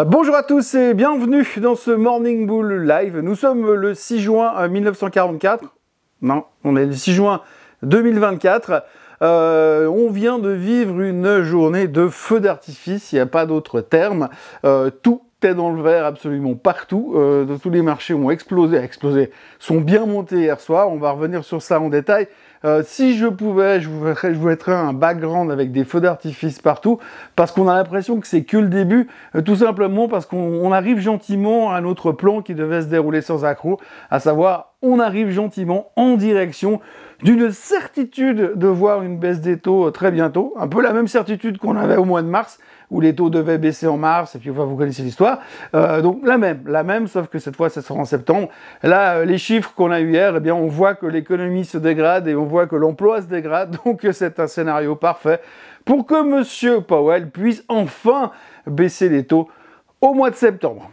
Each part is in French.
Bonjour à tous et bienvenue dans ce Morning Bull Live. Nous sommes le 6 juin 1944. Non, on est le 6 juin 2024. On vient de vivre une journée de feu d'artifice, il n'y a pas d'autre terme. Tout est dans le vert absolument partout. Tous les marchés ont explosé, sont bien montés hier soir. On va revenir sur ça en détail. Si je pouvais, je vous mettrais un background avec des feux d'artifice partout, parce qu'on a l'impression que c'est que le début, tout simplement parce qu'on arrive gentiment à notre plan qui devait se dérouler sans accroc, à savoir, on arrive gentiment en direction d'une certitude de voir une baisse des taux très bientôt, un peu la même certitude qu'on avait au mois de mars, où les taux devaient baisser en mars, et puis enfin, vous connaissez l'histoire. Donc la même, sauf que cette fois, ça sera en septembre. Là, les chiffres qu'on a eu hier, eh bien, on voit que l'économie se dégrade et on voit que l'emploi se dégrade, donc c'est un scénario parfait pour que Monsieur Powell puisse enfin baisser les taux au mois de septembre.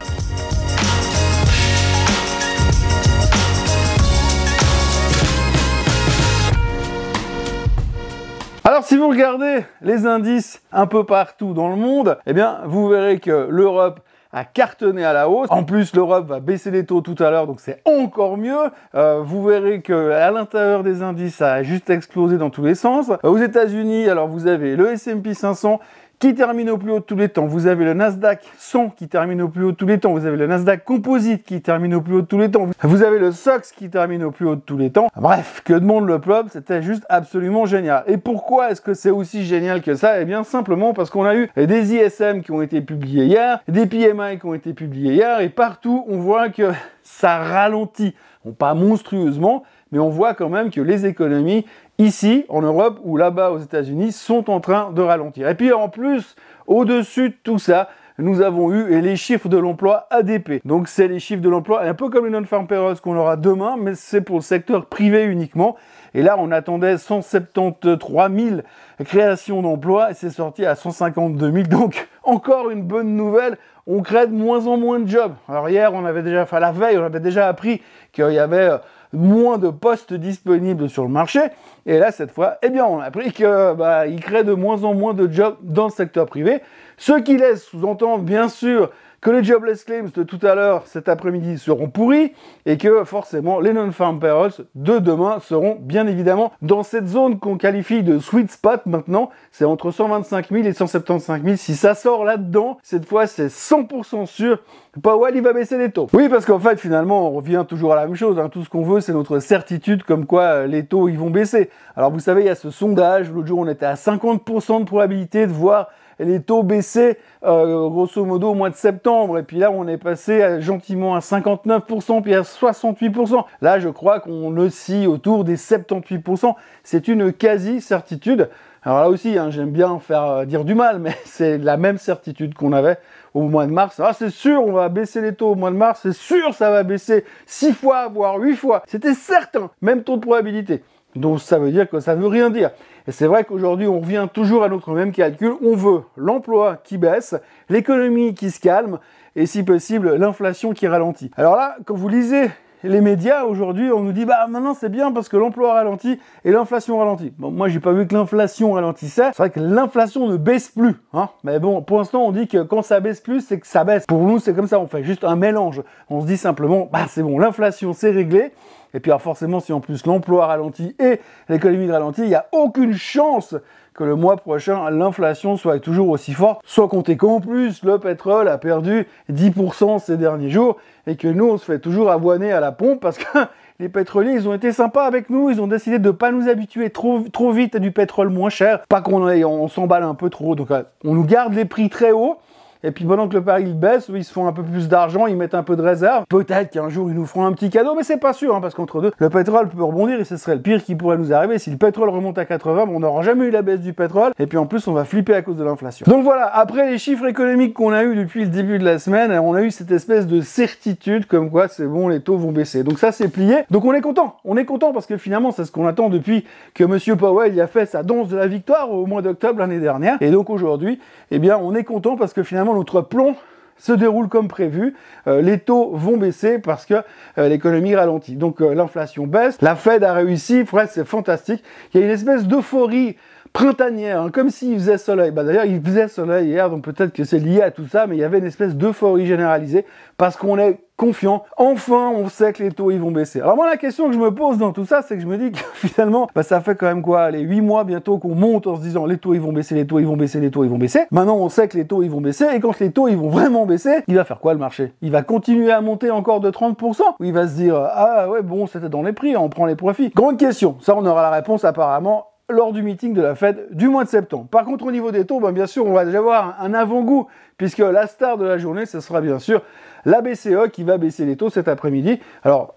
Alors, si vous regardez les indices un peu partout dans le monde, eh bien, vous verrez que l'Europe a cartonné à la hausse. En plus, l'Europe va baisser les taux tout à l'heure, donc c'est encore mieux. Vous verrez que à l'intérieur des indices, ça a juste explosé dans tous les sens. Aux États-Unis, alors vous avez le S&P 500 qui termine au plus haut de tous les temps. Vous avez le Nasdaq 100 qui termine au plus haut de tous les temps. Vous avez le Nasdaq Composite qui termine au plus haut de tous les temps. Vous avez le SOX qui termine au plus haut de tous les temps. Bref, que demande le peuple, c'était juste absolument génial. Et pourquoi est-ce que c'est aussi génial que ça? Eh bien, simplement parce qu'on a eu des ISM qui ont été publiés hier, des PMI qui ont été publiés hier, et partout, on voit que ça ralentit. Bon, pas monstrueusement, mais on voit quand même que les économies ici, en Europe, ou là-bas aux États-Unis, sont en train de ralentir. Et puis en plus, au-dessus de tout ça, nous avons eu les chiffres de l'emploi ADP. Donc c'est les chiffres de l'emploi, un peu comme les non-farm payrolls qu'on aura demain, mais c'est pour le secteur privé uniquement. Et là, on attendait 173 000 créations d'emplois, et c'est sorti à 152 000. Donc encore une bonne nouvelle, on crée de moins en moins de jobs. Alors hier, la veille, on avait déjà appris qu'il y avait moins de postes disponibles sur le marché. Et là, cette fois, eh bien, on a appris qu'il crée de moins en moins de jobs dans le secteur privé. Ce qui laisse sous-entendre, bien sûr, que les jobless claims de tout à l'heure, cet après-midi, seront pourris et que forcément les non-farm payrolls de demain seront bien évidemment dans cette zone qu'on qualifie de sweet spot maintenant. C'est entre 125 000 et 175 000. Si ça sort là-dedans, cette fois c'est 100% sûr. Powell, il va baisser les taux. Oui, parce qu'en fait, finalement, on revient toujours à la même chose. Tout ce qu'on veut, c'est notre certitude comme quoi les taux, ils vont baisser. Alors, vous savez, il y a ce sondage. L'autre jour, on était à 50% de probabilité de voir les taux baisser, grosso modo, au mois de septembre. Et puis là, on est passé gentiment à 59%, puis à 68%. Là, je crois qu'on oscille autour des 78%. C'est une quasi-certitude. Alors là aussi, j'aime bien faire dire du mal, mais c'est la même certitude qu'on avait au mois de mars. Ah, c'est sûr, on va baisser les taux au mois de mars. C'est sûr, ça va baisser 6 fois, voire 8 fois. C'était certain. Même taux de probabilité. Donc ça veut dire que ça veut rien dire. Et c'est vrai qu'aujourd'hui, on revient toujours à notre même calcul. On veut l'emploi qui baisse, l'économie qui se calme, et si possible, l'inflation qui ralentit. Alors là, quand vous lisez les médias, aujourd'hui, on nous dit, maintenant c'est bien parce que l'emploi ralentit et l'inflation ralentit. Bon, moi, j'ai pas vu que l'inflation ralentissait. C'est vrai que l'inflation ne baisse plus, Mais bon, pour l'instant, on dit que quand ça baisse plus, c'est que ça baisse. Pour nous, c'est comme ça, on fait juste un mélange. On se dit simplement, c'est bon, l'inflation, c'est réglé. Et puis alors forcément, si en plus l'emploi ralentit et l'économie ralentit, il n'y a aucune chance que le mois prochain, l'inflation soit toujours aussi forte. Soit compter qu'en plus, le pétrole a perdu 10% ces derniers jours et que nous, on se fait toujours avoiner à la pompe parce que les pétroliers, ils ont été sympas avec nous. Ils ont décidé de ne pas nous habituer trop vite à du pétrole moins cher. Pas qu'on s'emballe un peu trop. Donc on nous garde les prix très hauts. Et puis pendant que le baril baisse, ils se font un peu plus d'argent, ils mettent un peu de réserve. Peut-être qu'un jour ils nous feront un petit cadeau, mais c'est pas sûr, parce qu'entre deux, le pétrole peut rebondir et ce serait le pire qui pourrait nous arriver. Si le pétrole remonte à 80, on n'aura jamais eu la baisse du pétrole. Et puis en plus, on va flipper à cause de l'inflation. Donc voilà, après les chiffres économiques qu'on a eu depuis le début de la semaine, on a eu cette espèce de certitude comme quoi c'est bon, les taux vont baisser. Donc ça, c'est plié. Donc on est content. On est content parce que finalement, c'est ce qu'on attend depuis que Monsieur Powell a fait sa danse de la victoire au mois d'octobre l'année dernière. Et donc aujourd'hui, eh bien, on est content parce que finalement, notre plan se déroule comme prévu, les taux vont baisser parce que l'économie ralentit. Donc l'inflation baisse, la Fed a réussi, c'est fantastique. Il y a une espèce d'euphorie printanière, hein, comme s'il faisait soleil. Bah, d'ailleurs, il faisait soleil hier, donc peut-être que c'est lié à tout ça, mais il y avait une espèce d'euphorie généralisée parce qu'on est confiant. Enfin, on sait que les taux, ils vont baisser. Alors moi, la question que je me pose dans tout ça, c'est que je me dis que finalement, bah, ça fait quand même quoi, les 8 mois bientôt qu'on monte en se disant les taux, ils vont baisser, les taux, ils vont baisser, les taux, ils vont baisser. Maintenant, on sait que les taux, ils vont baisser, et quand les taux, ils vont vraiment baisser, il va faire quoi le marché? Il va continuer à monter encore de 30%? Ou il va se dire, ah ouais, bon, c'était dans les prix, on prend les profits? Grande question. Ça, on aura la réponse apparemment lors du meeting de la Fed du mois de septembre. Par contre, au niveau des taux, ben, bien sûr, on va déjà avoir un avant-goût, puisque la star de la journée, ce sera bien sûr la BCE qui va baisser les taux cet après-midi. Alors,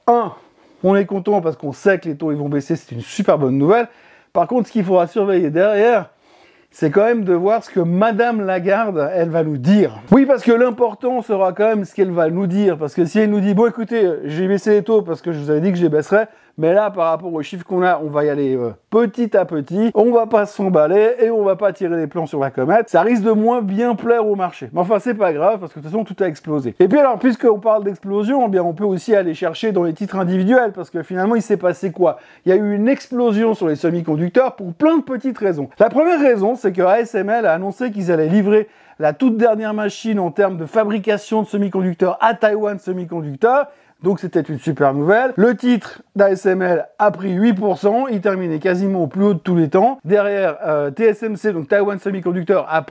on est content parce qu'on sait que les taux ils vont baisser, c'est une super bonne nouvelle. Par contre, ce qu'il faudra surveiller derrière, c'est quand même de voir ce que Madame Lagarde, elle va nous dire. Oui, parce que l'important sera quand même ce qu'elle va nous dire. Parce que si elle nous dit, bon écoutez, j'ai baissé les taux parce que je vous avais dit que je les baisserais, mais là, par rapport aux chiffres qu'on a, on va y aller petit à petit, on va pas s'emballer et on va pas tirer des plans sur la comète. Ça risque de moins bien plaire au marché. Mais enfin, c'est pas grave parce que de toute façon, tout a explosé. Et puis alors, puisqu'on parle d'explosion, eh bien, on peut aussi aller chercher dans les titres individuels parce que finalement, il s'est passé quoi? Il y a eu une explosion sur les semi-conducteurs pour plein de petites raisons. La première raison, c'est que ASML a annoncé qu'ils allaient livrer la toute dernière machine en termes de fabrication de semi-conducteurs à Taiwan Semiconductor. Donc c'était une super nouvelle. Le titre d'ASML a pris 8%, il terminait quasiment au plus haut de tous les temps. Derrière, TSMC, donc Taiwan Semiconductor, a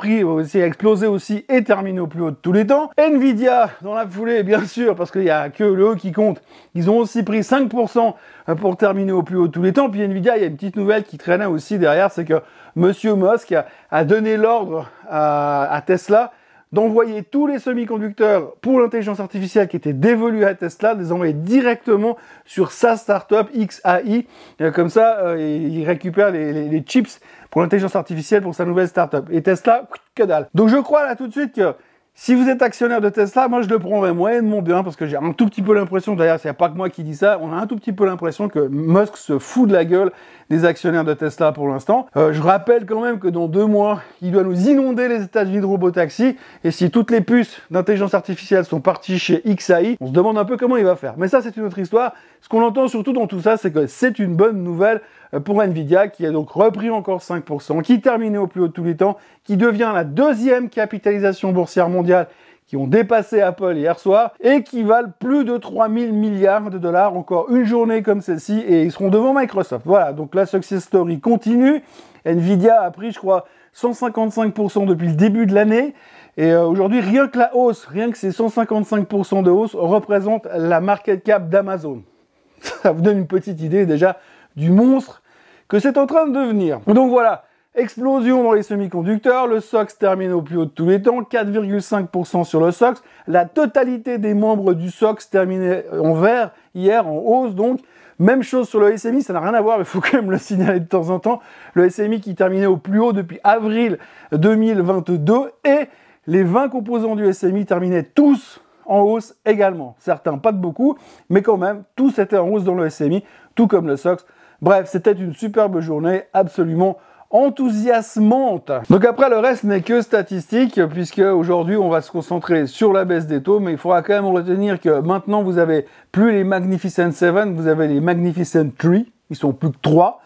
explosé aussi et terminé au plus haut de tous les temps. Nvidia, dans la foulée, bien sûr, parce qu'il n'y a que le E qui compte, ils ont aussi pris 5% pour terminer au plus haut de tous les temps. Puis Nvidia, il y a une petite nouvelle qui traînait aussi derrière, c'est que Monsieur Musk a donné l'ordre à Tesla d'envoyer tous les semi-conducteurs pour l'intelligence artificielle qui étaient dévolus à Tesla, de les envoyer directement sur sa startup XAI. Comme ça, il récupère les chips pour l'intelligence artificielle pour sa nouvelle startup. Et Tesla, que dalle. Donc je crois là tout de suite que si vous êtes actionnaire de Tesla, moi je le prendrais moyennement bien parce que j'ai un tout petit peu l'impression, d'ailleurs c'est pas que moi qui dis ça, on a un tout petit peu l'impression que Musk se fout de la gueule des actionnaires de Tesla pour l'instant. Je rappelle quand même que dans 2 mois, il doit nous inonder les États-Unis de robotaxi et si toutes les puces d'intelligence artificielle sont parties chez XAI, on se demande un peu comment il va faire. Mais ça c'est une autre histoire. Ce qu'on entend surtout dans tout ça, c'est que c'est une bonne nouvelle pour Nvidia qui a donc repris encore 5%, qui terminait au plus haut de tous les temps, qui devient la 2e capitalisation boursière mondiale, qui ont dépassé Apple hier soir et qui valent plus de 3000 milliards de dollars encore une journée comme celle-ci et ils seront devant Microsoft. Voilà, donc la success story continue. Nvidia a pris, je crois, 155% depuis le début de l'année. Et aujourd'hui, rien que la hausse, rien que ces 155% de hausse représentent la market cap d'Amazon. Ça vous donne une petite idée déjà du monstre que c'est en train de devenir. Donc voilà, explosion dans les semi-conducteurs, le SOX termine au plus haut de tous les temps, 4,5% sur le SOX. La totalité des membres du SOX terminait en vert hier, en hausse donc. Même chose sur le SMI, ça n'a rien à voir, mais il faut quand même le signaler de temps en temps. Le SMI qui terminait au plus haut depuis avril 2022 et les 20 composants du SMI terminaient tous en hausse également. Certains, pas de beaucoup, mais quand même, tous étaient en hausse dans le SMI, tout comme le SOX. Bref, c'était une superbe journée, absolument enthousiasmante. Donc après, le reste n'est que statistique, puisque aujourd'hui, on va se concentrer sur la baisse des taux, mais il faudra quand même retenir que maintenant, vous avez plus les Magnificent 7, vous avez les Magnificent 3, ils sont plus que 3,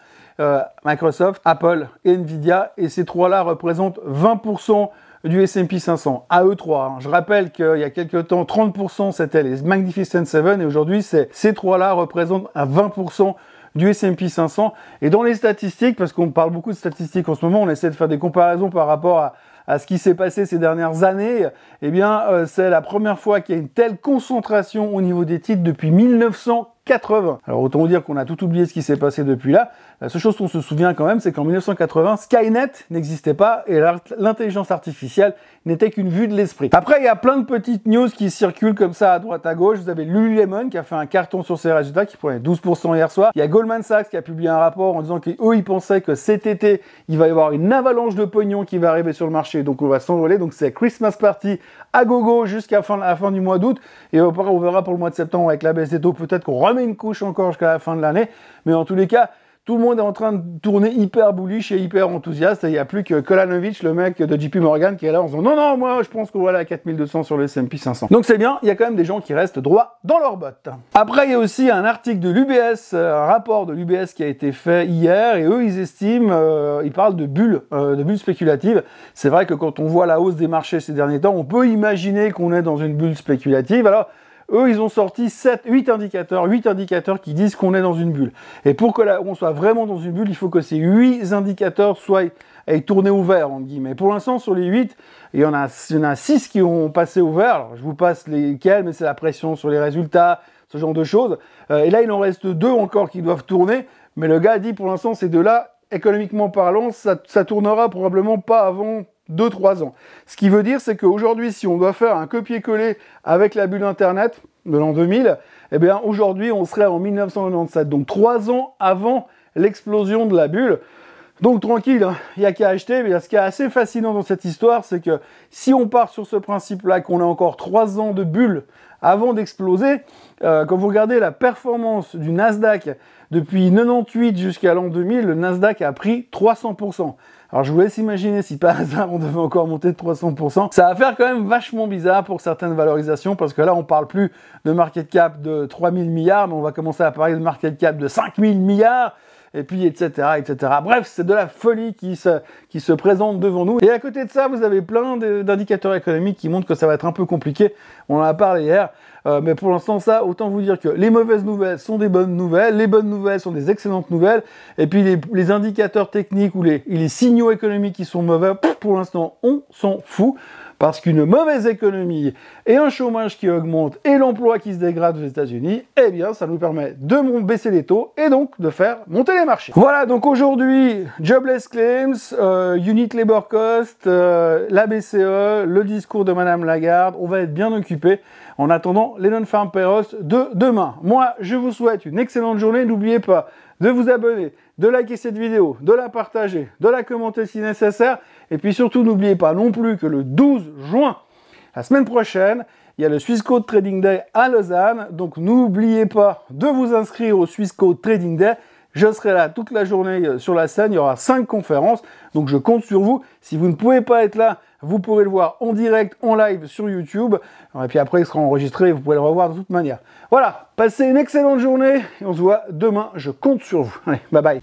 Microsoft, Apple et Nvidia, et ces 3-là représentent 20% du S&P 500, à eux 3. Je rappelle qu'il y a quelques temps, 30% c'était les Magnificent 7, et aujourd'hui, ces 3-là représentent à 20% du S&P 500. Et dans les statistiques, parce qu'on parle beaucoup de statistiques en ce moment, on essaie de faire des comparaisons par rapport à ce qui s'est passé ces dernières années, eh bien, c'est la première fois qu'il y a une telle concentration au niveau des titres depuis 1980. Alors, autant vous dire qu'on a tout oublié ce qui s'est passé depuis là. La seule chose qu'on se souvient quand même, c'est qu'en 1980, Skynet n'existait pas et l'intelligence artificielle n'était qu'une vue de l'esprit. Après, il y a plein de petites news qui circulent comme ça à droite à gauche. Vous avez Lululemon qui a fait un carton sur ses résultats, qui prenait 12% hier soir. Il y a Goldman Sachs qui a publié un rapport en disant qu'eux, ils pensaient que cet été, il va y avoir une avalanche de pognon qui va arriver sur le marché, donc on va s'envoler. Donc c'est Christmas Party à gogo jusqu'à la fin du mois d'août. Et on verra pour le mois de septembre avec la baisse des taux, peut-être qu'on remet une couche encore jusqu'à la fin de l'année. Mais en tous les cas, tout le monde est en train de tourner hyper bullish et hyper enthousiaste. Et il n'y a plus que Kolanovic, le mec de JP Morgan, qui est là en disant non, moi je pense qu'on va aller à 4200 sur le S&P 500. Donc c'est bien, il y a quand même des gens qui restent droits dans leurs bottes. Après, il y a aussi un article de l'UBS, un rapport de l'UBS qui a été fait hier, et eux ils estiment, ils parlent de bulles spéculatives. C'est vrai que quand on voit la hausse des marchés ces derniers temps, on peut imaginer qu'on est dans une bulle spéculative. Alors, eux, ils ont sorti 8 indicateurs qui disent qu'on est dans une bulle. Et pour qu'on soit vraiment dans une bulle, il faut que ces 8 indicateurs aient tourné au vert, entre guillemets. Pour l'instant, sur les 8, il y en a 6 qui ont passé au vert. Alors, je vous passe lesquels, mais c'est la pression sur les résultats, ce genre de choses. Et là, il en reste 2 encore qui doivent tourner. Mais le gars dit, pour l'instant, ces 2-là, économiquement parlant, ça tournera probablement pas avant 2-3 ans. Ce qui veut dire, c'est qu'aujourd'hui, si on doit faire un copier-coller avec la bulle Internet de l'an 2000, eh bien, aujourd'hui, on serait en 1997. Donc, 3 ans avant l'explosion de la bulle. Donc, tranquille, hein, il n'y a qu'à acheter. Mais ce qui est assez fascinant dans cette histoire, c'est que si on part sur ce principe-là, qu'on a encore 3 ans de bulle avant d'exploser, quand vous regardez la performance du Nasdaq depuis 98 jusqu'à l'an 2000, le Nasdaq a pris 300%. Alors je vous laisse imaginer si par hasard on devait encore monter de 300%. Ça va faire quand même vachement bizarre pour certaines valorisations, parce que là on parle plus de market cap de 3000 milliards, mais on va commencer à parler de market cap de 5000 milliards, et puis etc. etc. Bref, c'est de la folie qui se présente devant nous. Et à côté de ça, vous avez plein d'indicateurs économiques qui montrent que ça va être un peu compliqué. On en a parlé hier. Mais pour l'instant, ça, autant vous dire que les mauvaises nouvelles sont des bonnes nouvelles, les bonnes nouvelles sont des excellentes nouvelles, et puis les indicateurs techniques ou les signaux économiques qui sont mauvais, pour l'instant, on s'en fout, parce qu'une mauvaise économie et un chômage qui augmente et l'emploi qui se dégrade aux États-Unis, eh bien, ça nous permet de baisser les taux et donc de faire monter les marchés. Voilà, donc aujourd'hui, jobless claims, unit labor cost, la BCE, le discours de Madame Lagarde, on va être bien occupés en attendant les non-farm payrolls de demain. Moi, je vous souhaite une excellente journée. N'oubliez pas de vous abonner, de liker cette vidéo, de la partager, de la commenter si nécessaire. Et puis surtout, n'oubliez pas non plus que le 12 juin, la semaine prochaine, il y a le Swissquote Trading Day à Lausanne. Donc n'oubliez pas de vous inscrire au Swissquote Trading Day. Je serai là toute la journée sur la scène. Il y aura 5 conférences. Donc je compte sur vous. Si vous ne pouvez pas être là, vous pourrez le voir en direct, en live sur YouTube. Et puis après, il sera enregistré et vous pourrez le revoir de toute manière. Voilà, passez une excellente journée et on se voit demain. Je compte sur vous. Allez, bye bye.